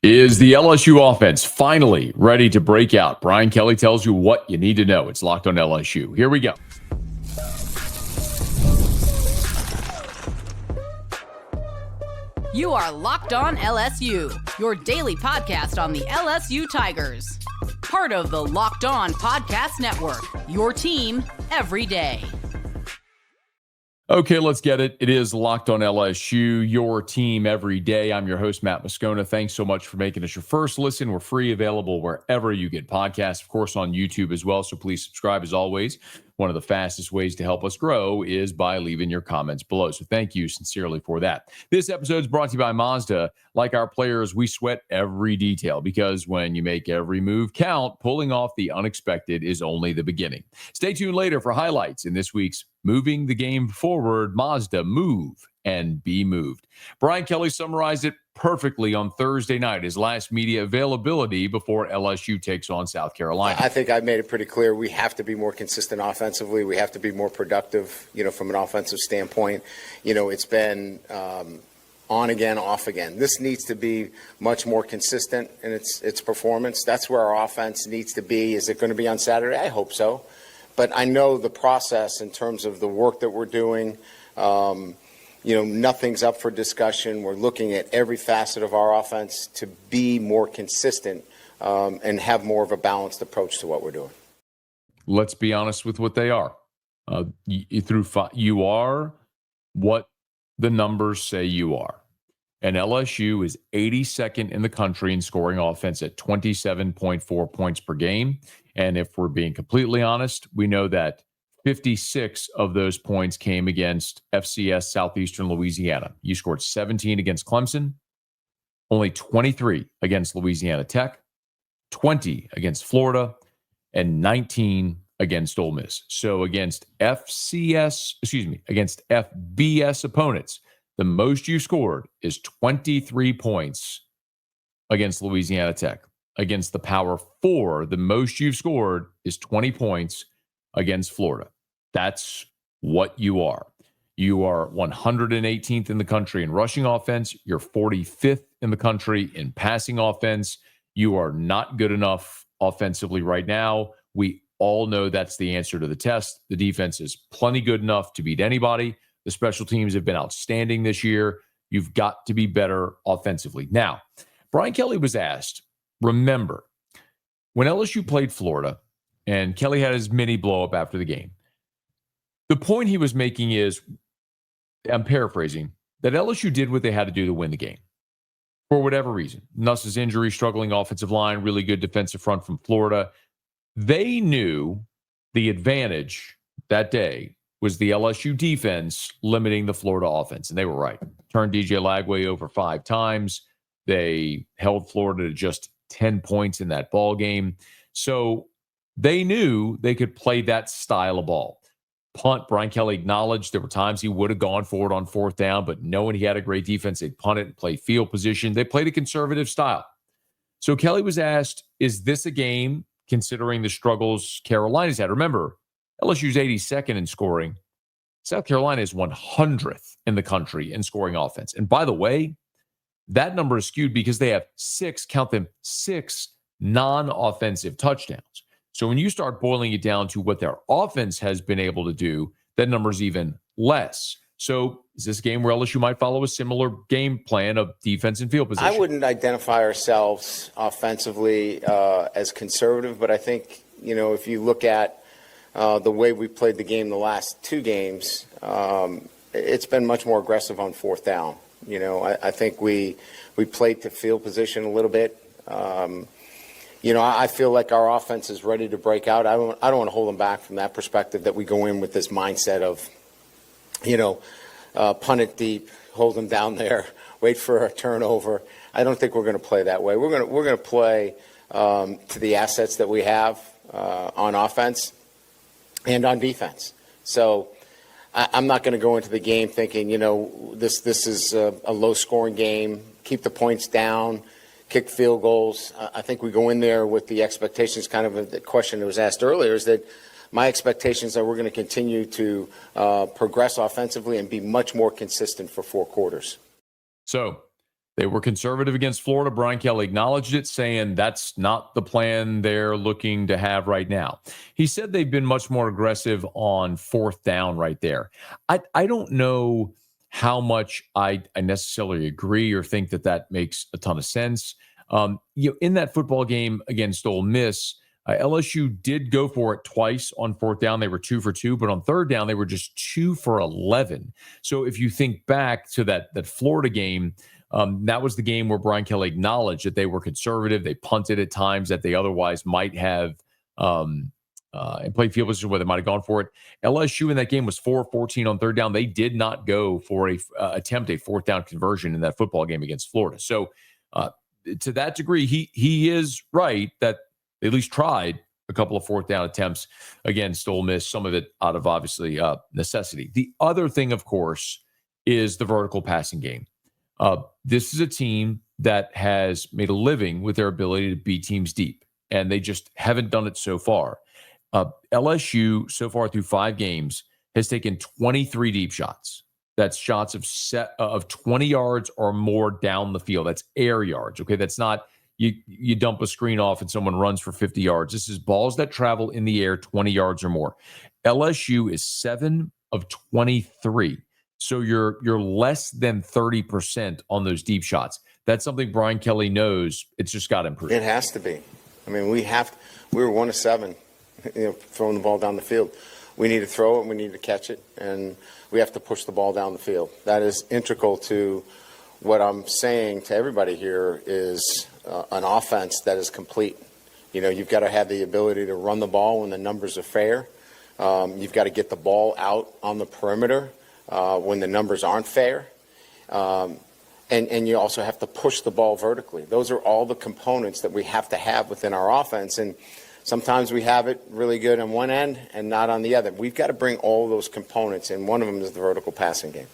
Is the LSU offense finally ready to break out? Brian Kelly tells you what you need to know. It's Locked on LSU. Here we go. You are Locked on LSU, your daily podcast on the LSU Tigers. Part of the Locked On Podcast Network, your team every day. Okay, let's get it. It is Locked on LSU, your team every day. I'm your host, Matt Moscona. Thanks so much for making us your first listen. We're free, available wherever you get podcasts, of course, on YouTube as well. So please subscribe as always. One of the fastest ways to help us grow is by leaving your comments below. So thank you sincerely for that. This episode is brought to you by Mazda. Like our players, we sweat every detail because when you make every move count, pulling off the unexpected is only the beginning. Stay tuned later for highlights in this week's Moving the Game Forward Mazda Move and Be Moved. Brian Kelly summarized it perfectly on Thursday night, his last media availability before LSU takes on South Carolina. I think I made it pretty clear. We have to be more consistent offensively. We have to be more productive, from an offensive standpoint. It's been on again, off again. This needs to be much more consistent in its performance. That's where our offense needs to be. Is it going to be on Saturday? I hope so. But I know the process in terms of the work that we're doing. Nothing's up for discussion. We're looking at every facet of our offense to be more consistent and have more of a balanced approach to what we're doing. Let's be honest with what they are. You are what the numbers say you are. And LSU is 82nd in the country in scoring offense at 27.4 points per game. And if we're being completely honest, we know that 56 of those points came against FCS Southeastern Louisiana. You scored 17 against Clemson, only 23 against Louisiana Tech, 20 against Florida, and 19 against Ole Miss. So against against FBS opponents, the most you scored is 23 points against Louisiana Tech. Against the Power 4, the most you've scored is 20 points against Florida. That's what you are. You are 118th in the country in rushing offense. You're 45th in the country in passing offense. You are not good enough offensively right now. We all know that's the answer to the test. The defense is plenty good enough to beat anybody. The special teams have been outstanding this year. You've got to be better offensively. Now, Brian Kelly was asked, remember, when LSU played Florida, and Kelly had his mini blow-up after the game, the point he was making is, I'm paraphrasing, that LSU did what they had to do to win the game. For whatever reason, Nuss's injury, struggling offensive line, really good defensive front from Florida. They knew the advantage that day was the LSU defense limiting the Florida offense, and they were right. Turned DJ Lagway over 5 times. They held Florida to just 10 points in that ball game. So they knew they could play that style of ball. Punt, Brian Kelly acknowledged there were times he would have gone for it on 4th down, but knowing he had a great defense, they'd punt it and play field position. They played a conservative style. So Kelly was asked, is this a game, considering the struggles Carolina's had? Remember, LSU's 82nd in scoring. South Carolina is 100th in the country in scoring offense. And by the way, that number is skewed because they have 6 non-offensive touchdowns. So when you start boiling it down to what their offense has been able to do, that number is even less. So is this a game where LSU might follow a similar game plan of defense and field position? I wouldn't identify ourselves offensively as conservative, but I think, if you look at the way we played the game the last 2 games, it's been much more aggressive on 4th down. I think we played to field position a little bit. I feel like our offense is ready to break out. I don't want to hold them back from that perspective, that we go in with this mindset of, punt it deep, hold them down there, wait for a turnover. I don't think we're going to play that way. We're going to play to the assets that we have on offense and on defense. So I'm not going to go into the game thinking, this is a low-scoring game, keep the points down, kick field goals. I think we go in there with the expectations, kind of the question that was asked earlier, is that my expectations are we're going to continue to progress offensively and be much more consistent for 4 quarters. So They were conservative against Florida. Brian Kelly acknowledged it, saying that's not the plan they're looking to have right now. He said they've been much more aggressive on fourth down right there. I don't know how much I necessarily agree or think that makes a ton of sense. In that football game against Ole Miss, LSU did go for it twice on fourth down. They were 2 for 2, but on third down, they were just 2 for 11. So if you think back to that Florida game, that was the game where Brian Kelly acknowledged that they were conservative. They punted at times that they otherwise might have and played field position where they might have gone for it. LSU in that game was 4-14 on third down. They did not go for attempt a fourth down conversion in that football game against Florida. So to that degree, he is right that they at least tried a couple of fourth down attempts against Ole Miss, some of it out of obviously necessity. The other thing, of course, is the vertical passing game. This is a team that has made a living with their ability to beat teams deep, and they just haven't done it so far. LSU, so far through 5 games, has taken 23 deep shots. That's shots of 20 yards or more down the field. That's air yards. Okay, that's not you dump a screen off and someone runs for 50 yards. This is balls that travel in the air 20 yards or more. LSU is 7 of 23. So you're less than 30% on those deep shots. That's something Brian Kelly knows. It's just got to improve. It has to be. I mean, we were 1 of 7, throwing the ball down the field. We need to throw it, we need to catch it, and we have to push the ball down the field. That is integral to what I'm saying to everybody here is an offense that is complete. You've got to have the ability to run the ball when the numbers are fair. You've got to get the ball out on the perimeter when the numbers aren't fair. And you also have to push the ball vertically. Those are all the components that we have to have within our offense. And sometimes we have it really good on one end and not on the other. We've got to bring all those components, and one of them is the vertical passing game.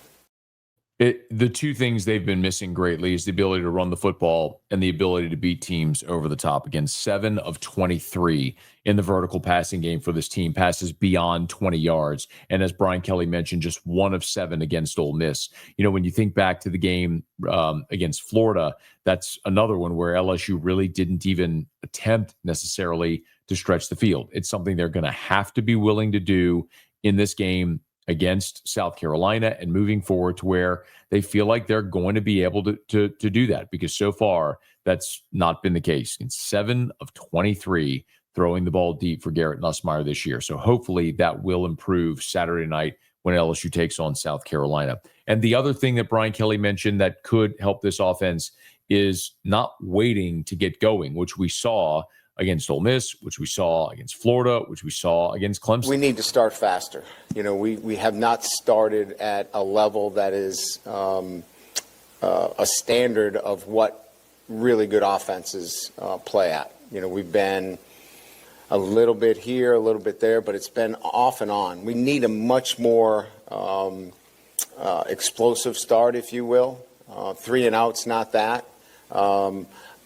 The two things they've been missing greatly is the ability to run the football and the ability to beat teams over the top. Again, 7 of 23 in the vertical passing game for this team, passes beyond 20 yards. And as Brian Kelly mentioned, just 1 of 7 against Ole Miss. When you think back to the game against Florida, that's another one where LSU really didn't even attempt necessarily to stretch the field. It's something they're going to have to be willing to do in this game against South Carolina and moving forward to where they feel like they're going to be able to do that, because so far that's not been the case. In 7 of 23 throwing the ball deep for Garrett Nussmeier this year. So hopefully that will improve Saturday night when LSU takes on South Carolina. And the other thing that Brian Kelly mentioned that could help this offense is not waiting to get going, which we saw against Ole Miss, which we saw against Florida, which we saw against Clemson. We need to start faster. We have not started at a level that is a standard of what really good offenses play at. We've been a little bit here, a little bit there, but it's been off and on. We need a much more explosive start, if you will. 3 and out's not that.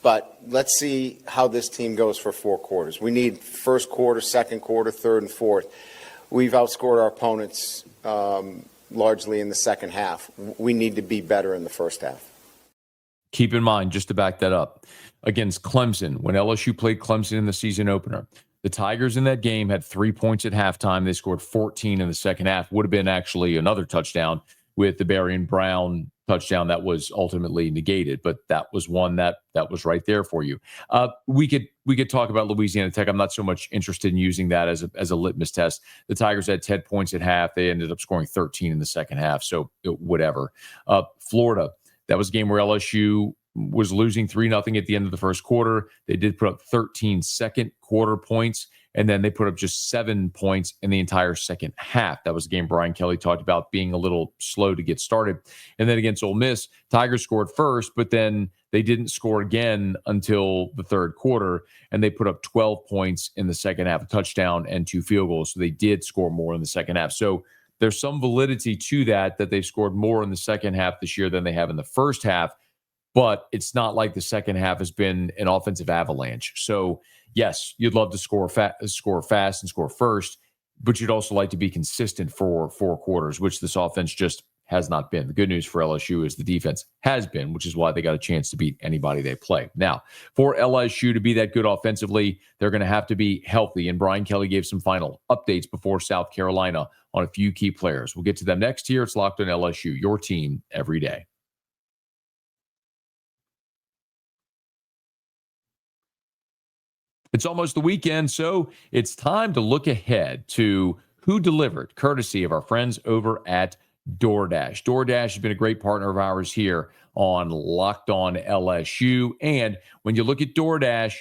But let's see how this team goes for 4 quarters. We need first quarter, second quarter, third, and fourth. We've outscored our opponents largely in the second half. We need to be better in the first half. Keep in mind, just to back that up, against Clemson, when LSU played Clemson in the season opener, the Tigers in that game had 3 points at halftime. They scored 14 in the second half. Would have been actually another touchdown with the Barian Brown touchdown that was ultimately negated, but that was one that was right there for you. We could talk about Louisiana Tech. I'm not so much interested in using that as a litmus test. The Tigers had 10 points at half. They ended up scoring 13 in the second half, so whatever. Florida, that was a game where LSU was losing 3-0 at the end of the first quarter. They did put up 13 second quarter points, and then they put up just 7 points in the entire second half. That was a game Brian Kelly talked about being a little slow to get started. And then against Ole Miss, Tigers scored first, but then they didn't score again until the third quarter, and they put up 12 points in the second half, a touchdown and 2 field goals. So they did score more in the second half. So there's some validity to that they've scored more in the second half this year than they have in the first half. But it's not like the second half has been an offensive avalanche. So, yes, you'd love to score fast and score first, but you'd also like to be consistent for 4 quarters, which this offense just has not been. The good news for LSU is the defense has been, which is why they got a chance to beat anybody they play. Now, for LSU to be that good offensively, they're going to have to be healthy. And Brian Kelly gave some final updates before South Carolina on a few key players. We'll get to them next here. It's Locked on LSU, your team every day. It's almost the weekend, so it's time to look ahead to who delivered, courtesy of our friends over at DoorDash. DoorDash has been a great partner of ours here on Locked on LSU. And when you look at DoorDash,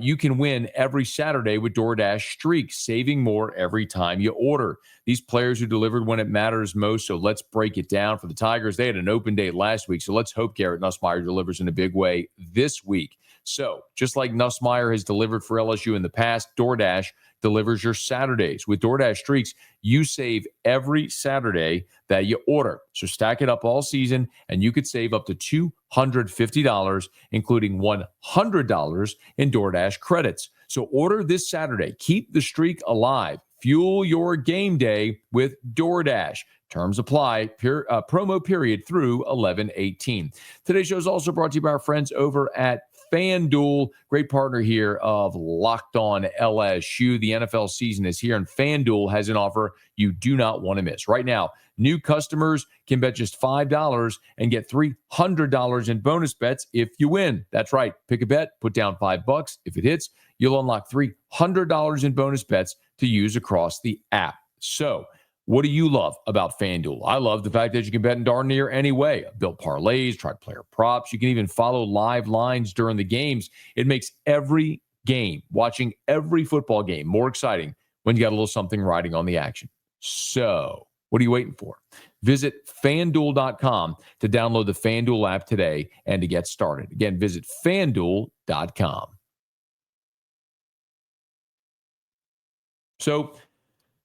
you can win every Saturday with DoorDash Streaks, saving more every time you order. These players who delivered when it matters most, so let's break it down. For the Tigers, they had an open date last week, so let's hope Garrett Nussmeier delivers in a big way this week. So just like Nussmeier has delivered for LSU in the past, DoorDash delivers your Saturdays. With DoorDash Streaks, you save every Saturday that you order. So stack it up all season, and you could save up to $250, including $100 in DoorDash credits. So order this Saturday. Keep the streak alive. Fuel your game day with DoorDash. Terms apply. Promo period through 11/18. Today's show is also brought to you by our friends over at FanDuel, great partner here of Locked on LSU. The NFL season is here, and FanDuel has an offer you do not want to miss. Right now, new customers can bet just $5 and get $300 in bonus bets if you win. That's right. Pick a bet, put down $5. If it hits, you'll unlock $300 in bonus bets to use across the app. So, what do you love about FanDuel? I love the fact that you can bet in darn near any way. Built parlays, tried player props. You can even follow live lines during the games. It makes every game, watching every football game, more exciting when you got a little something riding on the action. So, what are you waiting for? Visit FanDuel.com to download the FanDuel app today and to get started. Again, visit FanDuel.com. So,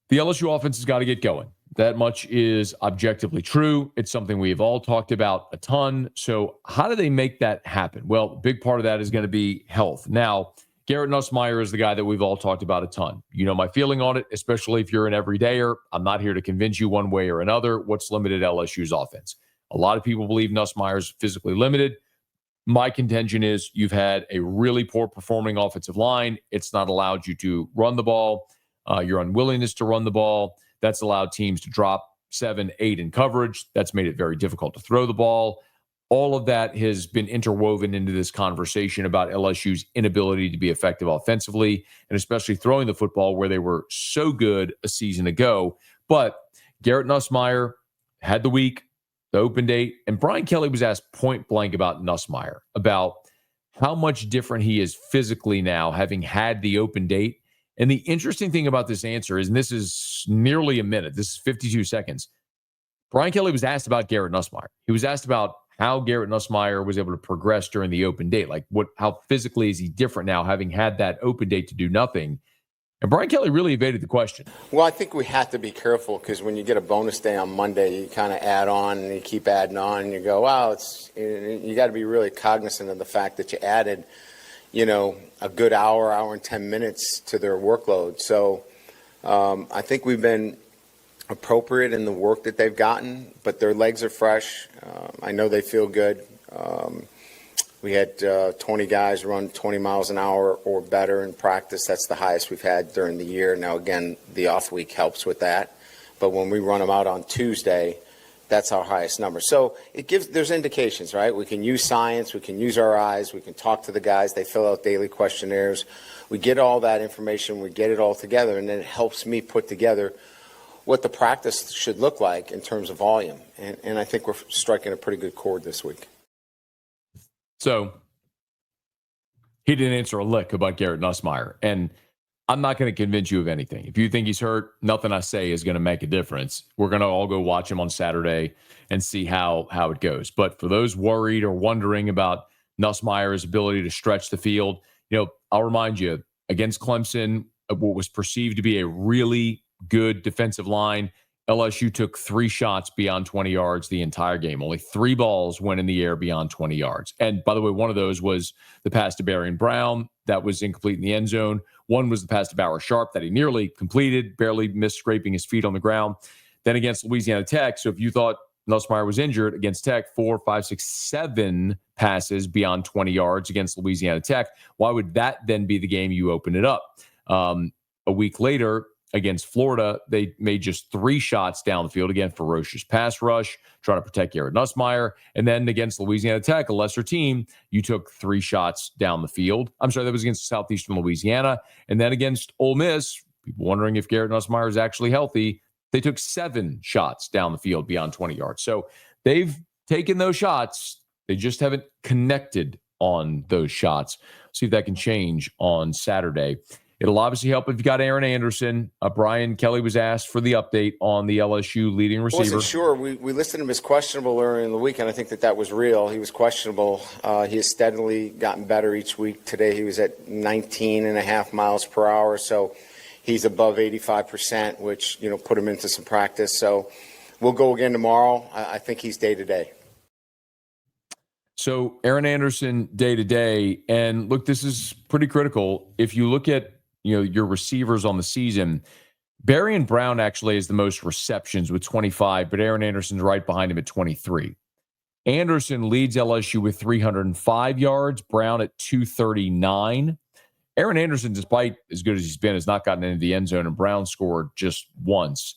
the LSU offense has got to get going. That much is objectively true. It's something we've all talked about a ton. So how do they make that happen? Well, a big part of that is going to be health. Now, Garrett Nussmeier is the guy that we've all talked about a ton. You know my feeling on it, especially if you're an everydayer. I'm not here to convince you one way or another what's limited LSU's offense. A lot of people believe Nussmeier is physically limited. My contention is you've had a really poor performing offensive line. It's not allowed you to run the ball. Your unwillingness to run the ball, that's allowed teams to drop 7, 8 in coverage. That's made it very difficult to throw the ball. All of that has been interwoven into this conversation about LSU's inability to be effective offensively, and especially throwing the football where they were so good a season ago. But Garrett Nussmeier had the week, the open date, and Brian Kelly was asked point blank about Nussmeier, about how much different he is physically now, having had the open date. And the interesting thing about this answer is, and this is nearly a minute, this is 52 seconds. Brian Kelly was asked about Garrett Nussmeier. He was asked about how Garrett Nussmeier was able to progress during the open date. Like, how physically is he different now, having had that open date to do nothing? And Brian Kelly really evaded the question. Well, I think we have to be careful, because when you get a bonus day on Monday, you kind of add on and you keep adding on and you go, wow, you got to be really cognizant of the fact that you added, a good hour and 10 minutes to their workload. So I think we've been appropriate in the work that they've gotten, but their legs are fresh. I know they feel good. We had 20 guys run 20 miles an hour or better in practice. That's the highest we've had during the year. Now, again, the off week helps with that. But when we run them out on Tuesday, that's our highest number. So there's indications, right? We can use science, we can use our eyes, we can talk to the guys, they fill out daily questionnaires. We get all that information, we get it all together, and then it helps me put together what the practice should look like in terms of volume. And I think we're striking a pretty good chord this week. So he didn't answer a lick about Garrett Nussmeier. And I'm not going to convince you of anything. If you think he's hurt, nothing I say is going to make a difference. We're going to all go watch him on Saturday and see how it goes. But for those worried or wondering about Nussmeier's ability to stretch the field, I'll remind you, against Clemson, what was perceived to be a really good defensive line, LSU took 3 shots beyond 20 yards the entire game. Only 3 balls went in the air beyond 20 yards. And by the way, one of those was the pass to Barian Brown that was incomplete in the end zone. One was the pass to Bauer Sharp that he nearly completed, barely missed scraping his feet on the ground. Then against Louisiana Tech, so if you thought Nussmeier was injured against Tech, 4, 5, 6, 7 passes beyond 20 yards against Louisiana Tech. Why would that then be the game you open it up? A week later, against Florida, they made just 3 shots down the field. Again, ferocious pass rush, trying to protect Garrett Nussmeier. And then against Louisiana Tech, a lesser team, you took 3 shots down the field. I'm sorry, that was against Southeastern Louisiana. And then against Ole Miss, people wondering if Garrett Nussmeier is actually healthy, they took 7 shots down the field beyond 20 yards. So they've taken those shots. They just haven't connected on those shots. See if that can change on Saturday. It'll obviously help if you got Aaron Anderson. Brian Kelly was asked for the update on the LSU leading receiver. I wasn't sure. We listed him as questionable earlier in the week, and I think that was real. He was questionable. He has steadily gotten better each week. Today he was at 19.5 miles per hour, so he's above 85%, which put him into some practice. So we'll go again tomorrow. I think he's day-to-day. So Aaron Anderson day-to-day, and look, this is pretty critical. If you look at your receivers on the season, Barrion Brown actually has the most receptions with 25, but Aaron Anderson's right behind him at 23. Anderson leads LSU with 305 yards, Brown at 239. Aaron Anderson, despite as good as he's been, has not gotten into the end zone, and Brown scored just once.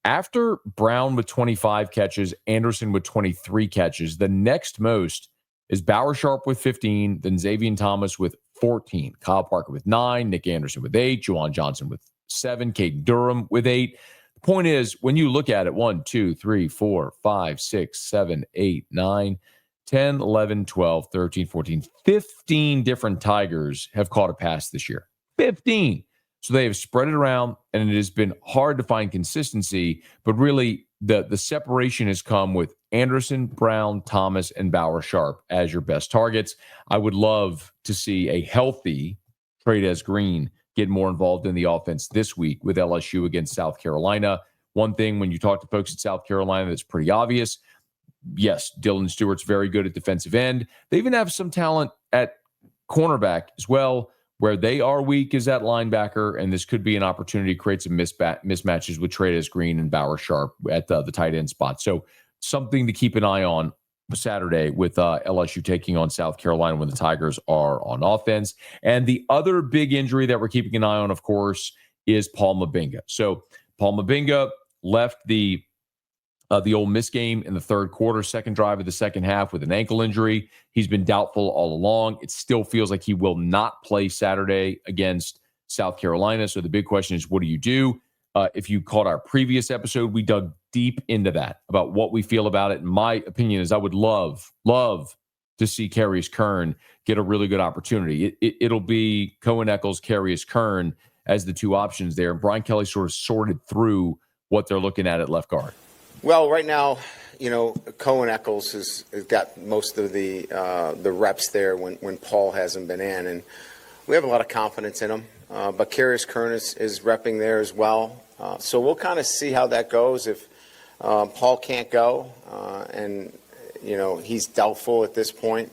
After Brown with 25 catches, Anderson with 23 catches, the next most is Bauer Sharp with 15, then Xavier Thomas with 14, Kyle Parker with 9, Nick Anderson with 8, Juwan Johnson with 7, Caden Durham with 8. The point is, when you look at it, 1, 2, 3, 4, 5, 6, 7, 8, 9, 10, 11, 12, 13, 14, 15 different Tigers have caught a pass this year. 15. So they have spread it around, and it has been hard to find consistency, but really the separation has come with Anderson, Brown, Thomas, and Bauer Sharp as your best targets. I would love to see a healthy Trey'Dez Green get more involved in the offense this week with LSU against South Carolina. One thing when you talk to folks at South Carolina that's pretty obvious, yes, Dylan Stewart's very good at defensive end. They even have some talent at cornerback as well. Where they are weak is at linebacker, and this could be an opportunity to create some mismatches with Trey'Dez Green and Bauer Sharp at the tight end spot. So something to keep an eye on Saturday with LSU taking on South Carolina when the Tigers are on offense. And the other big injury that we're keeping an eye on, of course, is Paul Mubenga. So Paul Mubenga left the Ole Miss game in the third quarter, second drive of the second half with an ankle injury. He's been doubtful all along. It still feels like he will not play Saturday against South Carolina. So the big question is, what do you do? If you caught our previous episode, we dug deep into that about what we feel about it. And my opinion is I would love to see Carius Kern get a really good opportunity. It'll be Cohen Eccles, Carius Kern as the two options there. And Brian Kelly sort of sorted through what they're looking at left guard. Well, right now, Cohen Eccles has got most of the reps there when Paul hasn't been in, and we have a lot of confidence in him. But Carius Kern is repping there as well. So we'll kind of see how that goes. If Paul can't go and he's doubtful at this point,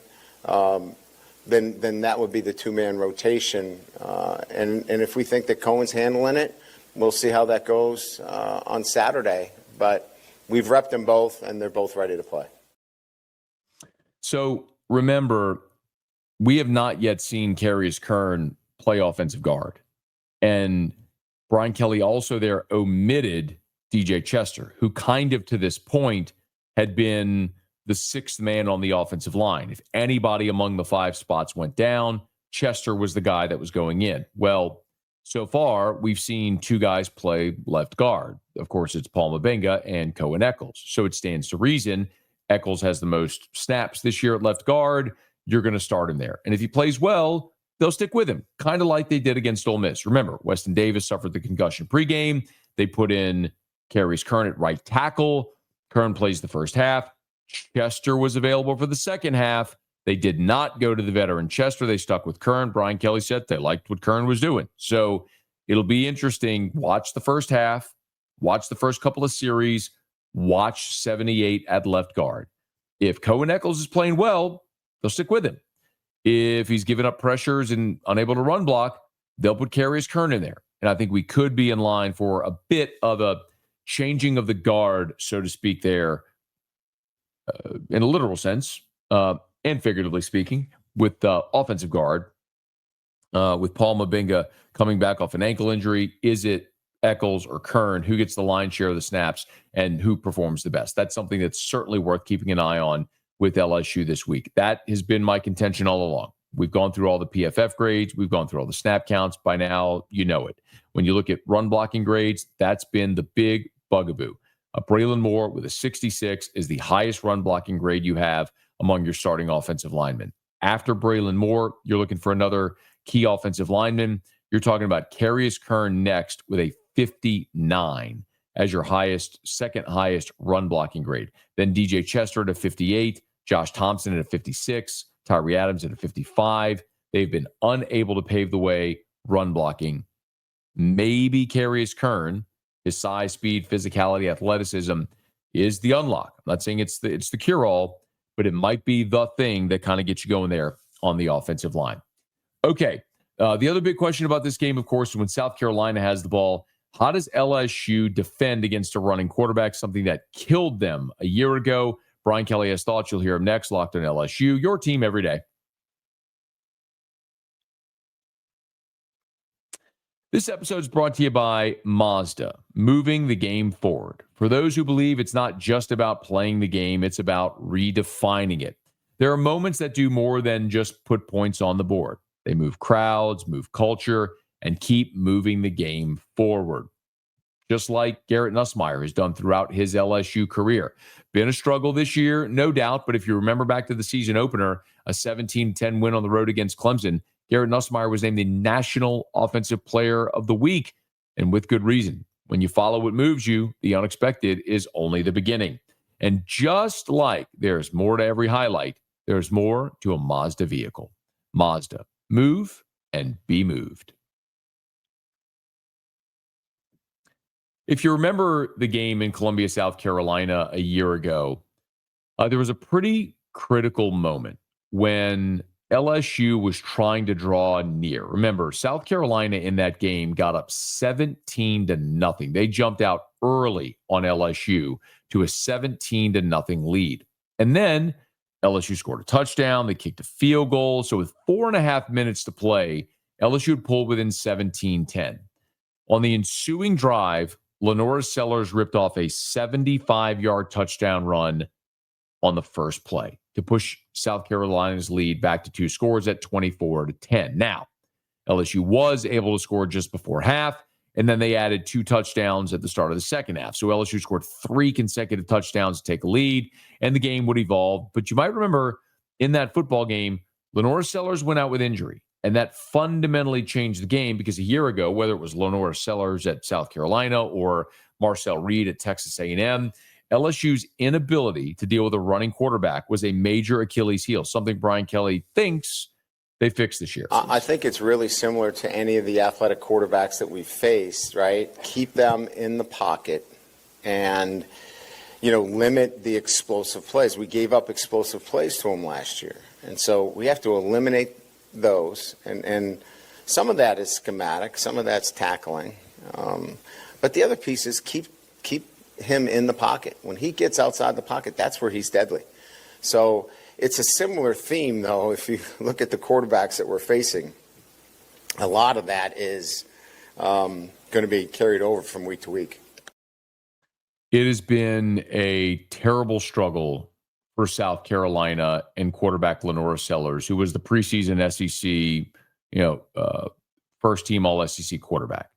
then that would be the two-man rotation. And if we think that Cohen's handling it, we'll see how that goes on Saturday. But we've repped them both, and they're both ready to play. So remember, we have not yet seen Carius Kern play offensive guard. And Brian Kelly also there omitted DJ Chester, who kind of to this point had been the sixth man on the offensive line. If anybody among the 5 spots went down, Chester was the guy that was going in. Well, so far, we've seen 2 guys play left guard. Of course, it's Paul Mubenga and Cohen Eccles. So it stands to reason Eccles has the most snaps this year at left guard. You're going to start him there. And if he plays well, they'll stick with him, kind of like they did against Ole Miss. Remember, Weston Davis suffered the concussion pregame. They put in Carius Kern at right tackle. Kern plays the first half. Chester was available for the second half. They did not go to the veteran Chester. They stuck with Kern. Brian Kelly said they liked what Kern was doing. So it'll be interesting. Watch the first half. Watch the first couple of series. Watch 78 at left guard. If Cohen Eccles is playing well, they'll stick with him. If he's giving up pressures and unable to run block, they'll put Carius Kern in there. And I think we could be in line for a bit of a changing of the guard, so to speak, there in a literal sense and figuratively speaking, with the offensive guard, with Paul Mubenga coming back off an ankle injury. Is it Eccles or Kern? Who gets the lion's share of the snaps and who performs the best? That's something that's certainly worth keeping an eye on with LSU this week. That has been my contention all along. We've gone through all the PFF grades. We've gone through all the snap counts. By now, you know it. When you look at run blocking grades, that's been the big bugaboo. Braylon Moore with a 66 is the highest run blocking grade you have among your starting offensive linemen. After Braylon Moore, you're looking for another key offensive lineman. You're talking about Carius Kern next with a 59 as your second highest run blocking grade. Then DJ Chester at a 58, Josh Thompson at a 56, Tyree Adams at a 55. They've been unable to pave the way run blocking. Maybe Carius Kern, his size, speed, physicality, athleticism is the unlock. I'm not saying it's the cure-all, but it might be the thing that kind of gets you going there on the offensive line. Okay, the other big question about this game, of course, is when South Carolina has the ball, how does LSU defend against a running quarterback, something that killed them a year ago? Brian Kelly has thoughts. You'll hear him next. Locked on LSU, your team every day. This episode is brought to you by Mazda, moving the game forward. For those who believe it's not just about playing the game, it's about redefining it. There are moments that do more than just put points on the board. They move crowds, move culture, and keep moving the game forward. Just like Garrett Nussmeier has done throughout his LSU career. Been a struggle this year, no doubt, but if you remember back to the season opener, a 17-10 win on the road against Clemson, Garrett Nussmeier was named the National Offensive Player of the Week, and with good reason. When you follow what moves you, the unexpected is only the beginning. And just like there's more to every highlight, there's more to a Mazda vehicle. Mazda, move and be moved. If you remember the game in Columbia, South Carolina a year ago, there was a pretty critical moment when LSU was trying to draw near. Remember, South Carolina in that game got up 17-0. They jumped out early on LSU to a 17-0 lead. And then LSU scored a touchdown. They kicked a field goal. So with 4.5 minutes to play, LSU had pulled within 17-10. On the ensuing drive, LaNorris Sellers ripped off a 75-yard touchdown run on the first play to push South Carolina's lead back to 2 scores at 24-10. Now, LSU was able to score just before half, and then they added 2 touchdowns at the start of the second half. So LSU scored 3 consecutive touchdowns to take a lead, and the game would evolve. But you might remember in that football game, LaNorris Sellers went out with injury, and that fundamentally changed the game because a year ago, whether it was LaNorris Sellers at South Carolina or Marcel Reed at Texas A&M, LSU's inability to deal with a running quarterback was a major Achilles heel, something Brian Kelly thinks they fixed this year. I think it's really similar to any of the athletic quarterbacks that we've faced, right? Keep them in the pocket and, limit the explosive plays. We gave up explosive plays to them last year. And so we have to eliminate those. And some of that is schematic, some of that's tackling. But the other piece is keep him in the pocket. When he gets outside the pocket, that's where he's deadly. So it's a similar theme, though, if you look at the quarterbacks that we're facing. A lot of that is going to be carried over from week to week. It has been a terrible struggle for South Carolina and quarterback LaNorris Sellers, who was the preseason SEC, first team All-SEC quarterback.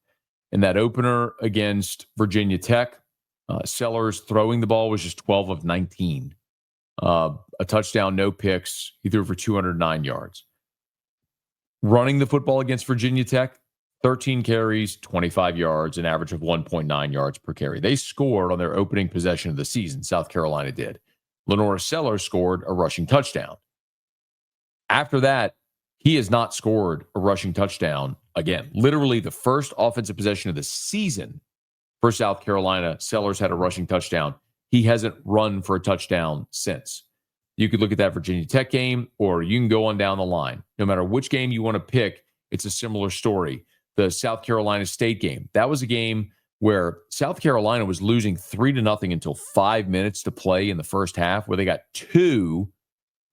In that opener against Virginia Tech, Sellers throwing the ball was just 12 of 19. A touchdown, no picks. He threw for 209 yards. Running the football against Virginia Tech, 13 carries, 25 yards, an average of 1.9 yards per carry. They scored on their opening possession of the season. South Carolina did. LaNorris Sellers scored a rushing touchdown. After that, he has not scored a rushing touchdown again. Literally the first offensive possession of the season for South Carolina, Sellers had a rushing touchdown. He hasn't run for a touchdown since. You could look at that Virginia Tech game, or you can go on down the line. No matter which game you want to pick, it's a similar story. The South Carolina State game, that was a game where South Carolina was losing 3-0 until 5 minutes to play in the first half, where they got 2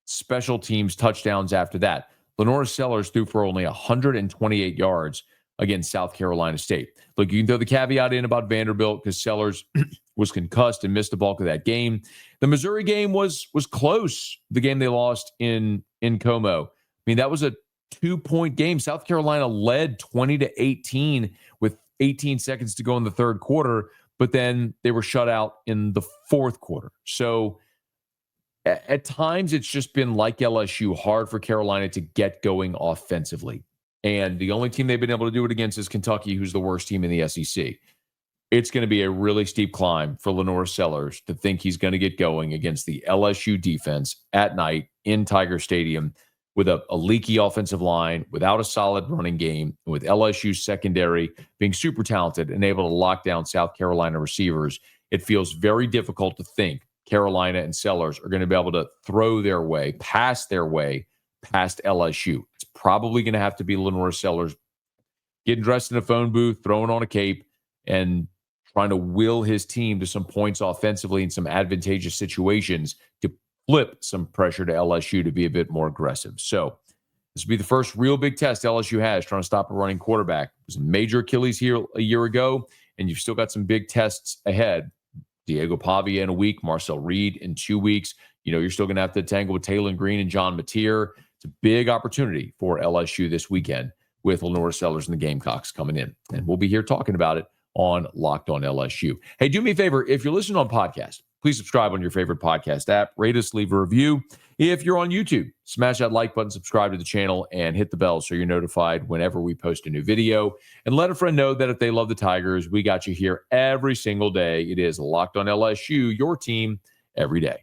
special teams touchdowns after that. LaNorris Sellers threw for only 128 yards against South Carolina State. Look, you can throw the caveat in about Vanderbilt because Sellers was concussed and missed the bulk of that game. The Missouri game was close, the game they lost in Como. I mean, that was a 2-point game. South Carolina led 20-18 with 18 seconds to go in the third quarter, but then they were shut out in the fourth quarter. So at times, it's just been like LSU, hard for Carolina to get going offensively. And the only team they've been able to do it against is Kentucky, who's the worst team in the SEC. It's going to be a really steep climb for LaNorris Sellers to think he's going to get going against the LSU defense at night in Tiger Stadium with a leaky offensive line, without a solid running game, and with LSU's secondary being super talented and able to lock down South Carolina receivers. It feels very difficult to think Carolina and Sellers are going to be able to throw their way, pass their way past LSU. It's probably going to have to be LaNorris Sellers getting dressed in a phone booth, throwing on a cape, and trying to will his team to some points offensively in some advantageous situations to flip some pressure to LSU to be a bit more aggressive. So this will be the first real big test LSU has trying to stop a running quarterback. It was a major Achilles heel a year ago, and you've still got some big tests ahead. Diego Pavia in a week, Marcel Reed in 2 weeks. You're still going to have to tangle with Taylor Green and John Mateer. It's a big opportunity for LSU this weekend with LaNorris Sellers and the Gamecocks coming in. And we'll be here talking about it on Locked On LSU. Hey, do me a favor. If you're listening on podcast, please subscribe on your favorite podcast app. Rate us, leave a review. If you're on YouTube, smash that like button, subscribe to the channel, and hit the bell so you're notified whenever we post a new video. And let a friend know that if they love the Tigers, we got you here every single day. It is Locked On LSU, your team every day.